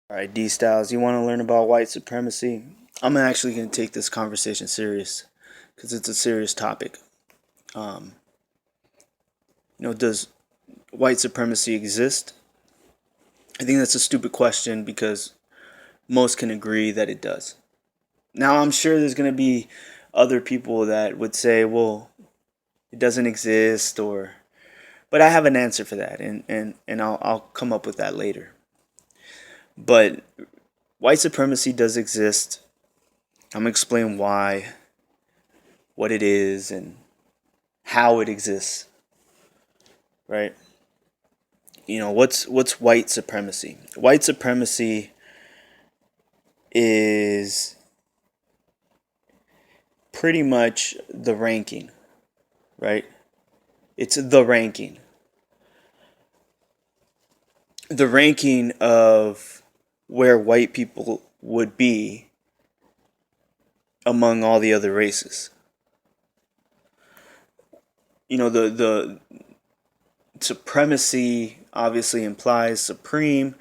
All right, D Styles, you want to learn about white supremacy? I'm actually going to take this conversation serious because it's a serious topic. Um, does white supremacy exist? I think that's a stupid question because most can agree that it does. Now, I'm sure there's going to be other people that would say, well, it doesn't exist, but I have an answer for that, and I'll come up with that later. But white supremacy does exist. I'm going to explain why, what it is, and how it exists, right? What's white supremacy? White supremacy is pretty much the ranking, right? It's the ranking. The ranking of where white people would be among all the other races. The supremacy obviously implies supreme.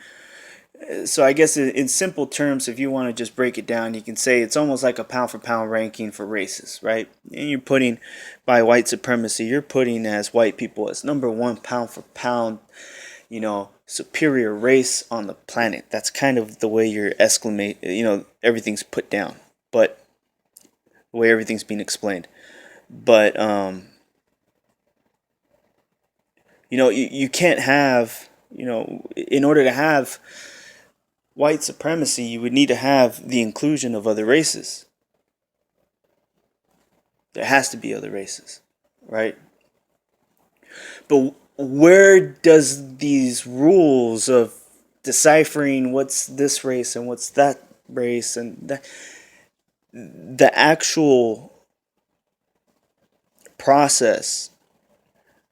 So I guess in simple terms, if you want to just break it down, you can say it's almost like a pound for pound ranking for races, right? And you're putting, by white supremacy, you're putting as white people as number one pound for pound, superior race on the planet. That's kind of the way you're exclamate, everything's put down, but the way everything's being explained. But you can't have, in order to have white supremacy, you would need to have the inclusion of other races. There has to be other races, right? But where does these rules of deciphering what's this race and what's that race and the actual process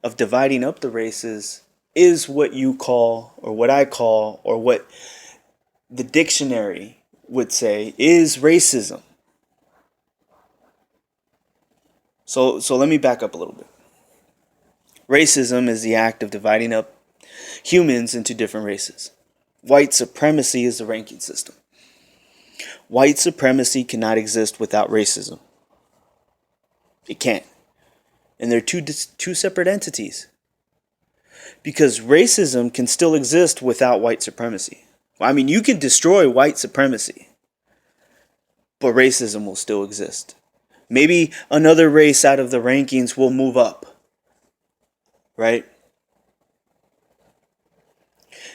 of dividing up the races is what you call, or what I call, or what the dictionary would say is racism. So let me back up a little bit. Racism is the act of dividing up humans into different races. White supremacy is the ranking system. White supremacy cannot exist without racism. It can't. And they're two separate entities. Because racism can still exist without white supremacy. I mean, you can destroy white supremacy, but racism will still exist. Maybe another race out of the rankings will move up, right?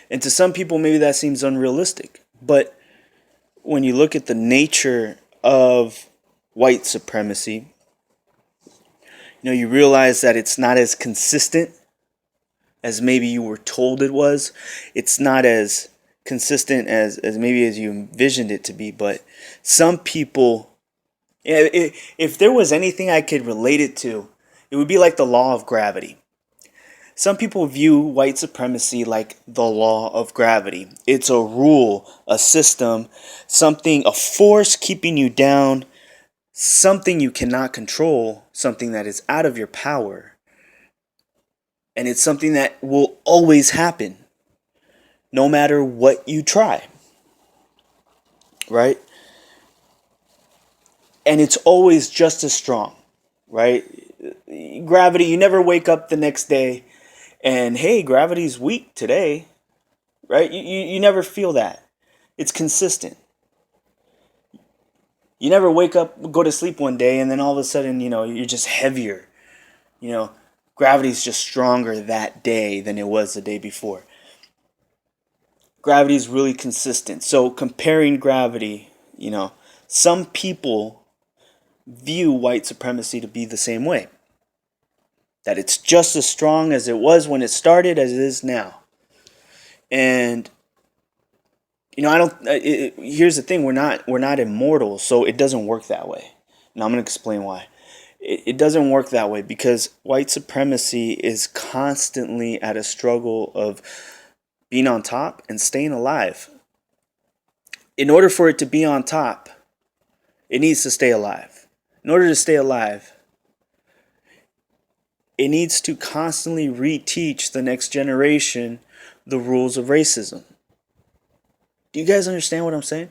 And to some people, maybe that seems unrealistic. But when you look at the nature of white supremacy, you realize that it's not as consistent as maybe you were told it was. It's not as consistent as maybe as you envisioned it to be. But some people, if there was anything I could relate it to, it would be like the law of gravity. Some people view white supremacy like the law of gravity. It's a rule, a system, something, a force keeping you down, something you cannot control, something that is out of your power. And it's something that will always happen, no matter what you try. Right? And it's always just as strong. Right? Gravity, you never wake up the next day and, hey, gravity's weak today. Right? You never feel that. It's consistent. You never wake up, go to sleep one day, and then all of a sudden, you're just heavier. Gravity's just stronger that day than it was the day before. Gravity is really consistent. So comparing gravity, some people view white supremacy to be the same way. That it's just as strong as it was when it started as it is now. And I don't. Here's the thing: we're not immortal, so it doesn't work that way. And I'm gonna explain why. It doesn't work that way because white supremacy is constantly at a struggle of being on top and staying alive. In order for it to be on top, it needs to stay alive. In order to stay alive, it needs to constantly reteach the next generation the rules of racism. Do you guys understand what I'm saying?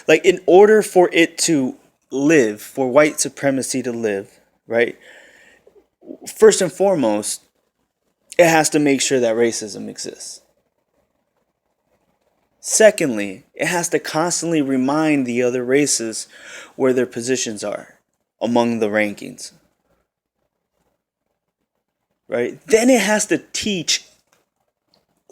Like, in order for it to live, for white supremacy to live, right? First and foremost, it has to make sure that racism exists. Secondly, it has to constantly remind the other races where their positions are among the rankings, right? Then it has to teach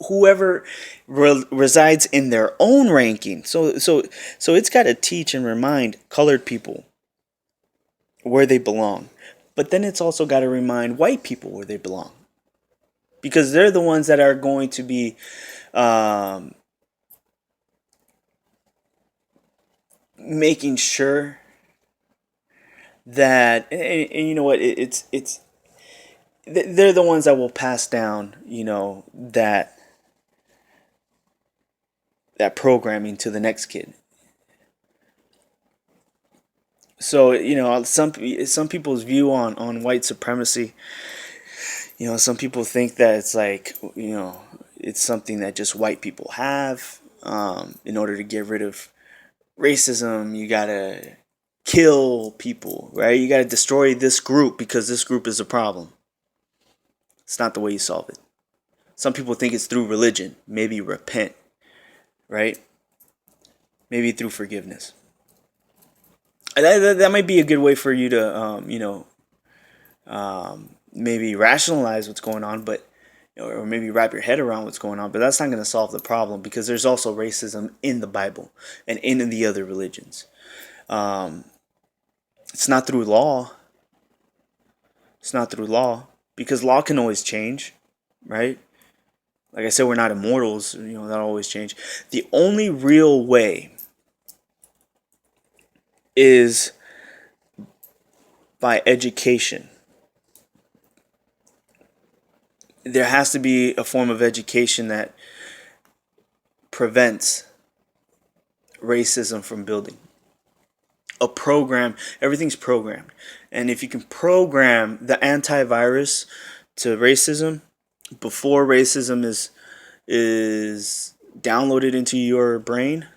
whoever resides in their own ranking. So it's got to teach and remind colored people where they belong. But then it's also got to remind white people where they belong, because they're the ones that are going to be um, making sure that, and you know what, it's they're the ones that will pass down, that programming to the next kid. So some people's view on white supremacy, some people think that it's like, it's something that just white people have. In order to get rid of racism, you gotta kill people, right? You gotta destroy this group because this group is a problem. It's not the way you solve it. Some people think it's through religion, maybe repent, right? Maybe through forgiveness. That might be a good way for you to, maybe rationalize what's going on, but or maybe wrap your head around what's going on. But that's not going to solve the problem, because there's also racism in the Bible and in the other religions. It's not through law. It's not through law, because law can always change, right? Like I said, we're not immortals. That'll always change. The only real way is by education. There has to be a form of education that prevents racism from building. A program, everything's programmed. And if you can program the antivirus to racism before racism is downloaded into your brain,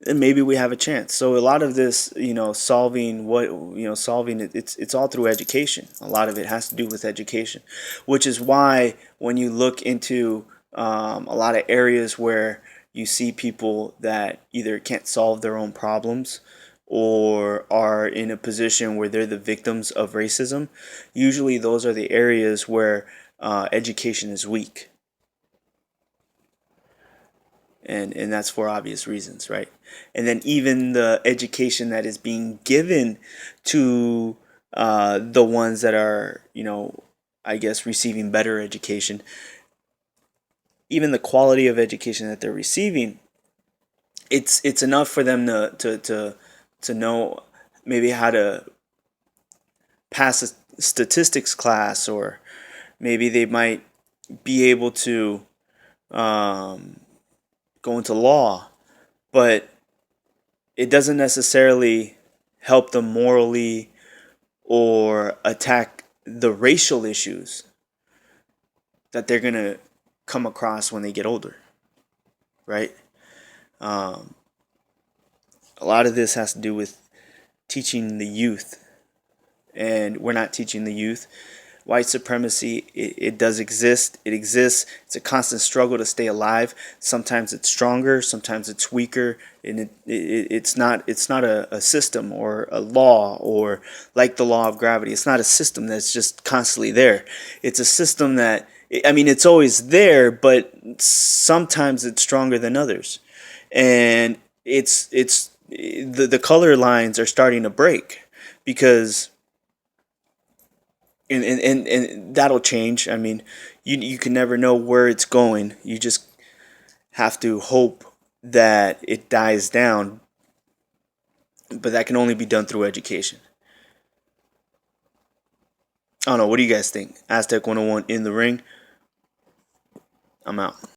then maybe we have a chance. So a lot of this, solving it, it's all through education. A lot of it has to do with education, which is why when you look into a lot of areas where you see people that either can't solve their own problems or are in a position where they're the victims of racism, usually those are the areas where education is weak. And that's for obvious reasons, right? And then even the education that is being given to the ones that are, I guess, receiving better education, even the quality of education that they're receiving, it's enough for them to know maybe how to pass a statistics class, or maybe they might be able to go into law, but it doesn't necessarily help them morally or attack the racial issues that they're going to come across when they get older, right? A lot of this has to do with teaching the youth, and we're not teaching the youth. White supremacy, it does exist. It exists. It's a constant struggle to stay alive. Sometimes it's stronger, sometimes it's weaker, and it's not a system or a law, or like the law of gravity. It's not a system that's just constantly there. It's a system that, it's always there, but sometimes it's stronger than others, and the color lines are starting to break, because and that'll change. You can never know where it's going. You just have to hope that it dies down, but that can only be done through education. I don't know. What do you guys think? Aztec 101 in the ring. I'm out.